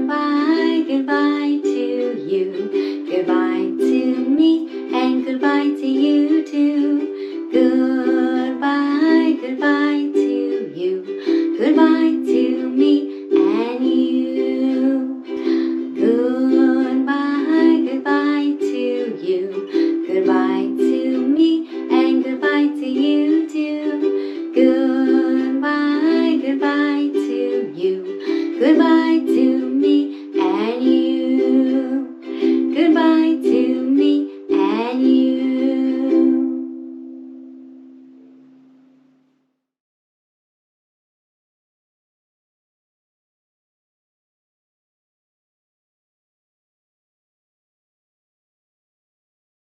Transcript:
Goodbye, goodbye to you. Goodbye to me, and goodbye to you too. Goodbye, goodbye to you. Goodbye to me and you. Goodbye, goodbye to you. Goodbye to me, and goodbye to you too. Goodbye, goodbye to you. Goodbye to